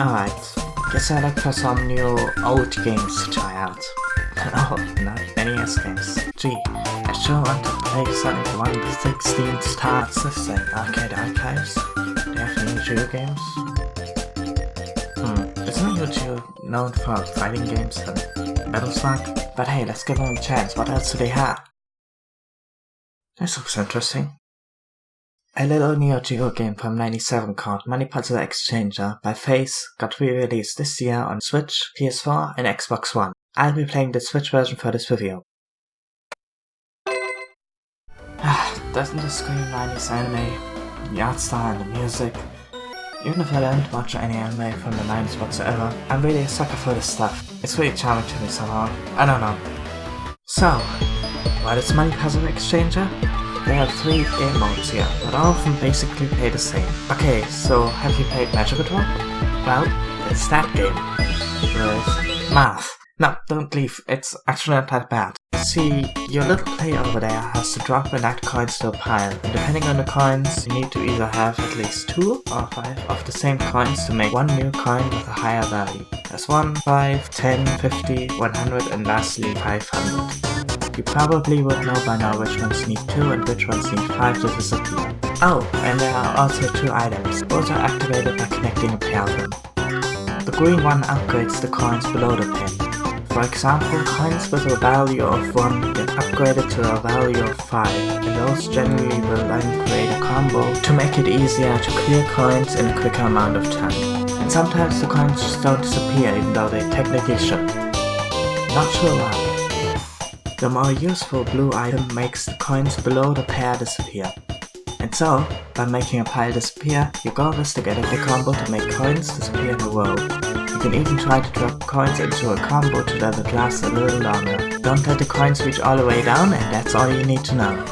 Alright, guess I look for some new old games to try out. Oh, not NES games. Gee, I sure want to play something one of the 16 starts this thing. Arcade Archives? Do you have Neo Geo games? Isn't Neo Geo known for fighting games and Battlestar? But hey, let's give them a chance. What else do they have? This looks interesting. A little Neo Geo game from '97 called Money Puzzle Exchanger by Face got re-released this year on Switch, PS4 and Xbox One. I'll be playing the Switch version for this video. Doesn't the screen 90s anime, the art style and the music? Even if I don't watch any anime from the 90s whatsoever, I'm really a sucker for this stuff. It's really charming to me somehow. I don't know. So, what is Money Puzzle Exchanger? There are 3 game modes here, but all of them basically play the same. Okay, so have you played Magic before? Well, it's that game. With math. No, don't leave, it's actually not that bad. See, your little player over there has to drop and add coins to a pile, and depending on the coins, you need to either have at least 2 or 5 of the same coins to make one new coin with a higher value. There's 1, 5, 10, 50, 100 and lastly 500. You probably would know by now which ones need 2 and which ones need 5 to disappear. Oh, and there are also 2 items. Both are activated by connecting a pair of them. The green one upgrades the coins below the pin. For example, coins with a value of 1 get upgraded to a value of 5, and those generally will then create a combo to make it easier to clear coins in a quicker amount of time. And sometimes the coins just don't disappear even though they technically should. Not sure why. The more useful blue item makes the coins below the pair disappear. And so, by making a pile disappear, your goal is to get a big combo to make coins disappear in a row. You can even try to drop coins into a combo to let it last a little longer. Don't let the coins reach all the way down, and that's all you need to know.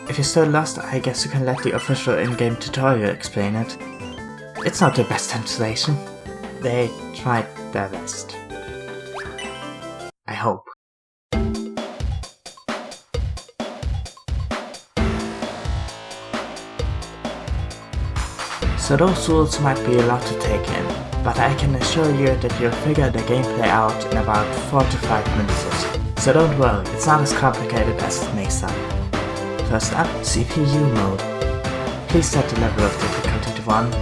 If you're still lost, I guess you can let the official in-game tutorial explain it. It's not the best translation. They tried their best. I hope. So those rules might be a lot to take in, but I can assure you that you'll figure the gameplay out in about 4 to 5 minutes or so. So don't worry, it's not as complicated as it may sound. First up, CPU mode. Please set the level of difficulty to 1.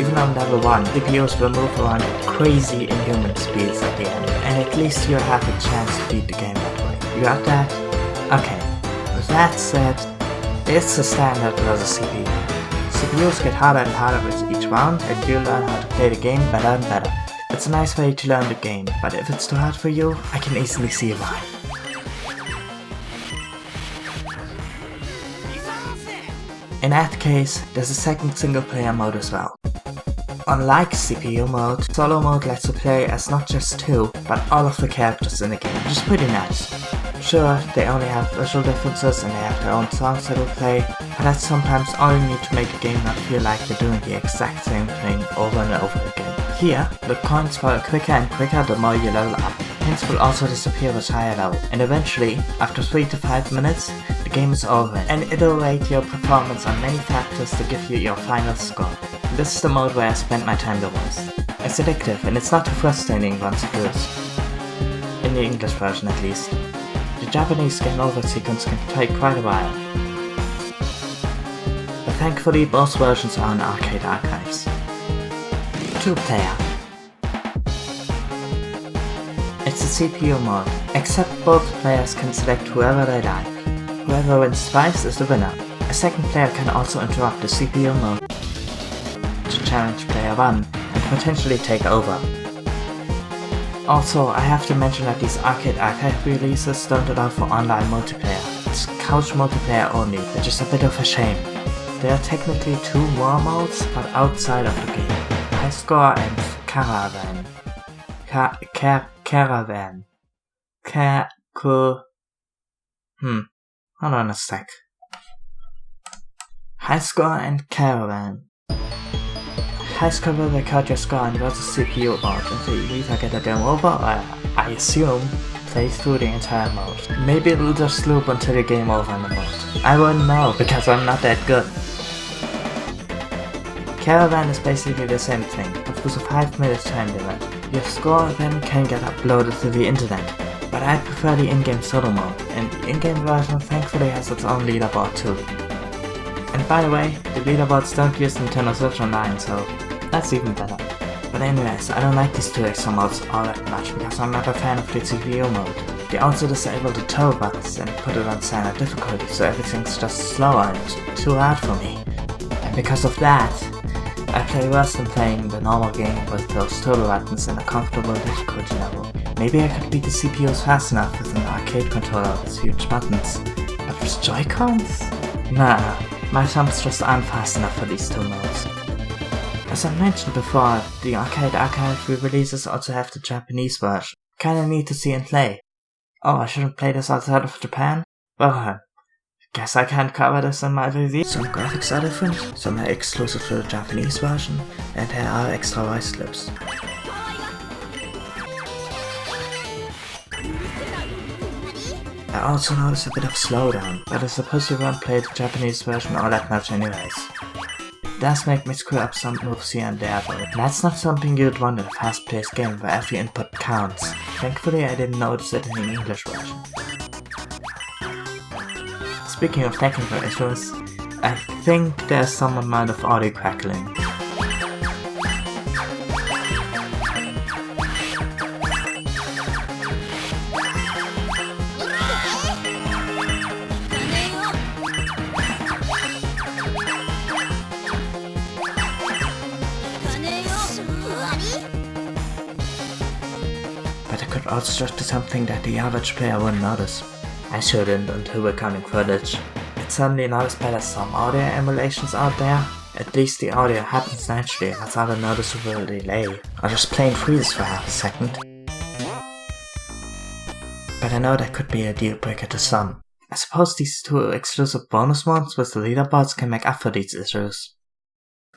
Even on level 1, CPUs will move around at crazy inhuman speeds at the end, and at least you'll have a chance to beat the game that way. You got that? Okay, with that said, it's a standard for the CPU. CPUs get harder and harder with each round, and you'll learn how to play the game better and better. It's a nice way to learn the game, but if it's too hard for you, I can easily see why. In that case, there's a second single player mode as well. Unlike CPU mode, solo mode lets you play as not just 2, but all of the characters in the game, which is pretty nice. Sure, they only have visual differences and they have their own songs that will play, but that's sometimes all you need to make a game not feel like you're doing the exact same thing over and over again. Here, the coins fall quicker and quicker the more you level up. Hints will also disappear with higher level, and eventually, after 3 to 5 minutes, the game is over, and it'll rate your performance on many factors to give you your final score. This is the mode where I spent my time the most. It's addictive, and it's not too frustrating once you lose. In the English version at least. The Japanese game over sequence can take quite a while. But thankfully both versions are on Arcade Archives. 2-player. It's a CPU mode, except both players can select whoever they like. Whoever wins twice is the winner. A second player can also interrupt the CPU mode to challenge player 1 and potentially take over. Also, I have to mention that these Arcade Archive releases don't allow for online multiplayer. It's couch multiplayer only, which is a bit of a shame. There are technically 2 more modes, but outside of the game. High Score and Caravan. Caravan. Hold on a sec. High Score and Caravan. High Score will record your score and versus CPU mode until you either get a demo over or, I assume, play through the entire mode. Maybe it'll just loop until the game over in the mode. I wouldn't know because I'm not that good. Caravan is basically the same thing, but with a 5-minute time limit. Your score then can get uploaded to the internet, but I prefer the in-game solo mode, and the in-game version thankfully has its own leaderboard too. And by the way, the leaderboards don't use Nintendo Switch Online, so that's even better. But anyways, I don't like these two extra modes all that much because I'm not a fan of the CPU mode. They also disable the tow buttons and put it on standard difficulty, so everything's just slower and too hard for me. And because of that, I play worse than playing the normal game with those turbo buttons and a comfortable difficulty level. Maybe I could beat the CPUs fast enough with an arcade controller with huge buttons, but with Joy-Cons? Nah, my thumbs just aren't fast enough for these two modes. As I mentioned before, the Arcade Archive re-releases also have the Japanese version. Kinda neat to see and play. Oh, I shouldn't play this outside of Japan? Well, guess I can't cover this in my review. Some graphics are different, some are exclusive to the Japanese version, and there are extra voice clips. I also noticed a bit of slowdown, but I suppose you won't play the Japanese version all that much anyways. It does make me screw up some moves here and there though. That's not something you'd want in a fast-paced game where every input counts. Thankfully I didn't notice it in the English version. Speaking of technical issues, I think there's some amount of audio crackling. But it could also just be something that the average player wouldn't notice. I shouldn't until recording footage. It's certainly not as bad as some audio emulations out there. At least the audio happens naturally without a noticeable delay, or just plain freezes for half a second. But I know that could be a deal breaker to some. I suppose these two exclusive bonus modes with the leaderboards can make up for these issues.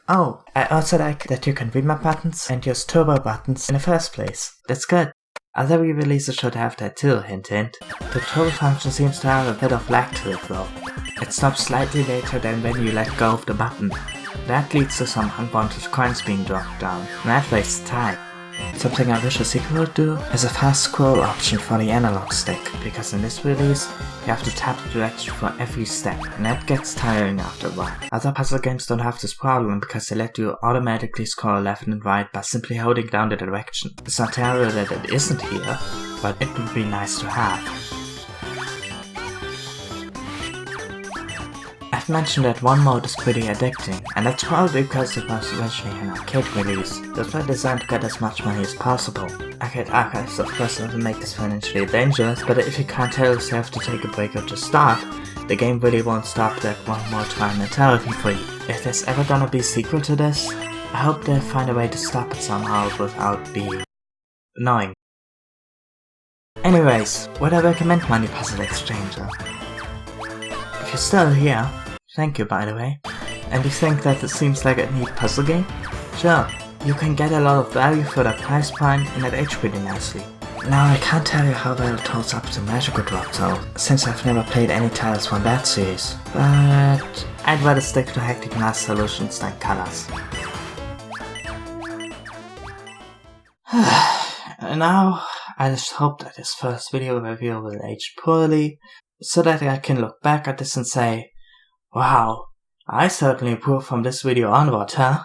Oh, I also like that you can remap buttons and use turbo buttons in the first place. That's good. Other re-releases should have that too, hint hint. The turbo function seems to have a bit of lag to it though. It stops slightly later than when you let go of the button. That leads to some unwanted coins being dropped down, and that wastes time. Something I wish a sequel would do is a fast scroll option for the analog stick, because in this release, you have to tap the direction for every step, and that gets tiring after a while. Other puzzle games don't have this problem because they let you automatically scroll left and right by simply holding down the direction. It's not terrible that it isn't here, but it would be nice to have. I've mentioned that one mode is pretty addicting, and that's probably because it was originally an arcade release. This was designed to get as much money as possible. Arcade Archives of course doesn't make this financially dangerous, but if you can't tell yourself to take a break or to stop, the game really won't stop that one more try mentality for you. If there's ever gonna be a sequel to this, I hope they'll find a way to stop it somehow without being annoying. Anyways, would I recommend Money Puzzle Exchanger? If you're still here, thank you by the way, and you think that it seems like a neat puzzle game? Sure, you can get a lot of value for that price point and it aged pretty nicely. Now I can't tell you how well it holds up to Magical Drop though, since I've never played any titles from that series, but I'd rather stick to Hectic Mass Solutions than Colors. And now, I just hope that this first video review will age poorly, so that I can look back at this and say, wow, I certainly improved from this video onward, huh?